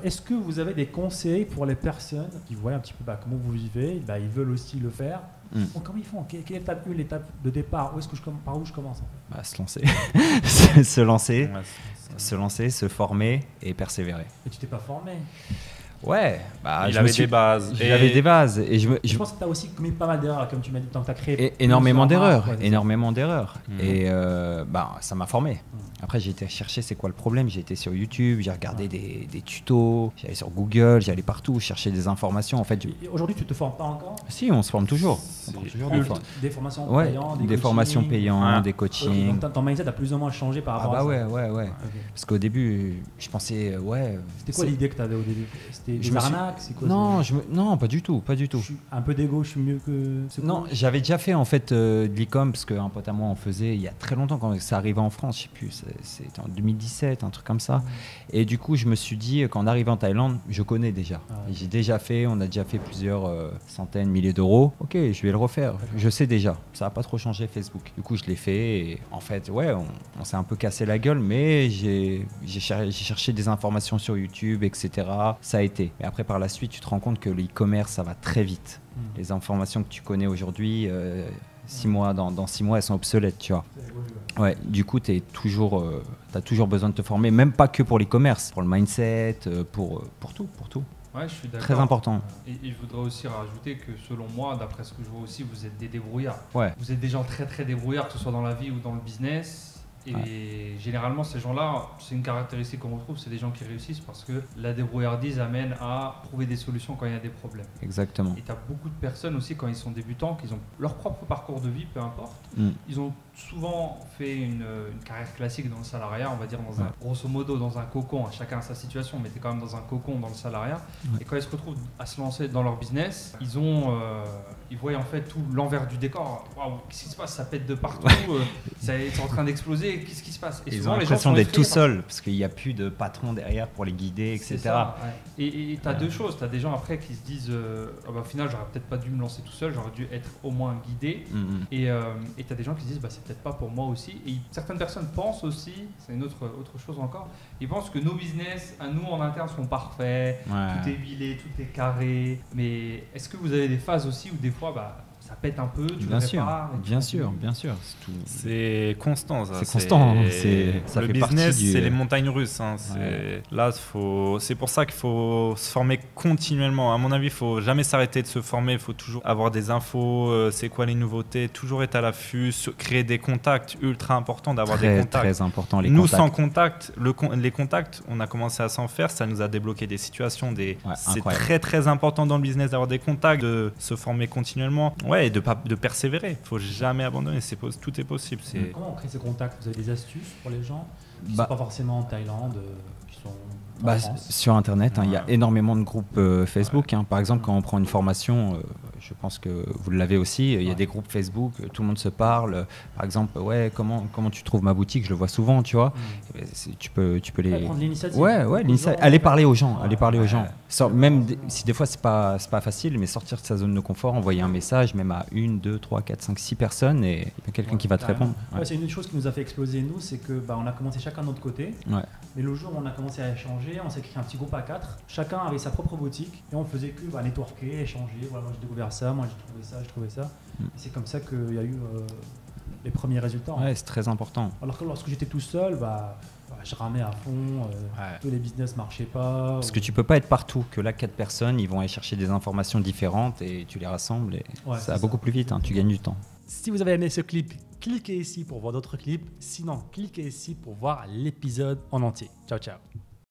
Est-ce que vous avez des conseils pour les personnes qui voient un petit peu comment vous vivez, ils veulent aussi le faire. Bon, comment ils font? Quelle est l'étape 1, l'étape de départ? Par où je commence en fait? Se lancer. Se lancer, se former et persévérer. Et tu t'es pas formé? Ouais, il avait des bases. J'avais des bases. Et je pense que tu as aussi commis pas mal d'erreurs, comme tu m'as dit, tant que tu as créé. Énormément d'erreurs. Et ça m'a formé. Après, j'ai été chercher c'est quoi le problème. J'ai été sur YouTube, j'ai regardé des tutos, j'allais sur Google, j'allais partout chercher des informations. En fait, aujourd'hui, tu te formes pas encore? Si, on se forme toujours. Des formations payantes, des formations payantes, des coachings. Donc ton mindset a plus ou moins changé par rapport à ça. Ouais. Okay. Parce qu'au début, je pensais C'était quoi l'idée que tu avais au début? C'était des arnaques? C'est quoi? Non, pas du tout. Un peu d'ego, je suis mieux que. Non, j'avais déjà fait en fait de l'e-com parce qu'un pote à moi en faisait il y a très longtemps quand ça arrivait en France. Je sais plus, c'était en 2017, un truc comme ça. Et du coup, je me suis dit qu'en arrivant en Thaïlande, je connais déjà. J'ai déjà fait, on a déjà fait plusieurs centaines, milliers d'euros. Ok, je vais le refaire. Je sais déjà. Ça n'a pas trop changé Facebook. Du coup, je l'ai fait. Et en fait, on s'est un peu cassé la gueule, mais j'ai cherché des informations sur YouTube, etc. Ça a été. Mais après, par la suite, tu te rends compte que l'e-commerce, ça va très vite. Les informations que tu connais aujourd'hui, 6 mois, dans 6 mois, elles sont obsolètes, tu vois. Ouais, du coup, tu as toujours besoin de te former, même pas que pour l'e-commerce, pour le mindset, pour tout. Ouais, je suis d'accord. Très important. Et je voudrais aussi rajouter que selon moi, d'après ce que je vois aussi, vous êtes des débrouillards. Ouais. Vous êtes des gens très très débrouillards, que ce soit dans la vie ou dans le business. Et généralement, ces gens-là, c'est une caractéristique qu'on retrouve, c'est des gens qui réussissent parce que la débrouillardise amène à trouver des solutions quand il y a des problèmes. Exactement. Et tu as beaucoup de personnes aussi, quand ils sont débutants, qui ont leur propre parcours de vie, peu importe. Ils ont souvent fait une carrière classique dans le salariat, on va dire, grosso modo, dans un cocon. Chacun a sa situation, mais tu es quand même dans un cocon dans le salariat. Et quand ils se retrouvent à se lancer dans leur business, ils voient en fait tout l'envers du décor. Waouh, qu'est-ce qui se passe? Ça pète de partout, c'est en train d'exploser. Qu'est-ce qui se passe? Et ils ont l'impression d'être tout seuls parce qu'il n'y a plus de patron derrière pour les guider, etc. Ça, ouais. Et tu as deux choses. Tu as des gens après qui se disent au final, j'aurais peut-être pas dû me lancer tout seul, j'aurais dû être au moins guidé. Et tu as des gens qui se disent c'est peut-être pas pour moi aussi. Et certaines personnes pensent aussi, c'est une autre chose encore, ils pensent que nos business à nous en interne sont parfaits, tout est huilé, tout est carré. Mais est-ce que vous avez des phases aussi où des fois ça pète un peu, tu le répares? Bien sûr. C'est constant, ça. C'est constant. Ça le business, c'est les montagnes russes. Là, c'est pour ça qu'il faut se former continuellement. À mon avis, il ne faut jamais s'arrêter de se former. Il faut toujours avoir des infos. C'est quoi les nouveautés? Toujours être à l'affût. Créer des contacts. Ultra important d'avoir des contacts. Très important, les contacts. Nous, sans contact, les contacts, on a commencé à s'en faire. Ça nous a débloqué des situations. C'est très, très important dans le business d'avoir des contacts, de se former continuellement. Et de persévérer. Il ne faut jamais abandonner. Tout est possible. Comment on crée ces contacts? Vous avez des astuces pour les gens qui ne sont pas forcément en Thaïlande, qui sont en France? Sur Internet, il y a énormément de groupes Facebook. Par exemple, quand on prend une formation, je pense que vous l'avez aussi, il y a des groupes Facebook, tout le monde se parle. Par exemple, comment tu trouves ma boutique? Je le vois souvent, tu vois. Tu peux les... prendre l'initiative. Aller parler aux gens. Même si des fois, c'est pas facile, mais sortir de sa zone de confort, envoyer un message, même à 1, 2, 3, 4, 5, 6 personnes, et il y a quelqu'un qui va te répondre. C'est une chose qui nous a fait exploser, nous, c'est que on a commencé chacun de notre côté. Mais le jour où on a commencé à échanger, on s'est créé un petit groupe à 4. Chacun avait sa propre boutique et on faisait que networker, échanger. Voilà, moi j'ai découvert ça, moi j'ai trouvé ça. Et c'est comme ça qu'il y a eu les premiers résultats. C'est très important. Alors que lorsque j'étais tout seul, je ramais à fond, tous les business marchaient pas. Parce que tu peux pas être partout, que là 4 personnes, ils vont aller chercher des informations différentes et tu les rassembles et ça va beaucoup plus vite, tu gagnes du temps. Si vous avez aimé ce clip, cliquez ici pour voir d'autres clips. Sinon, cliquez ici pour voir l'épisode en entier. Ciao, ciao.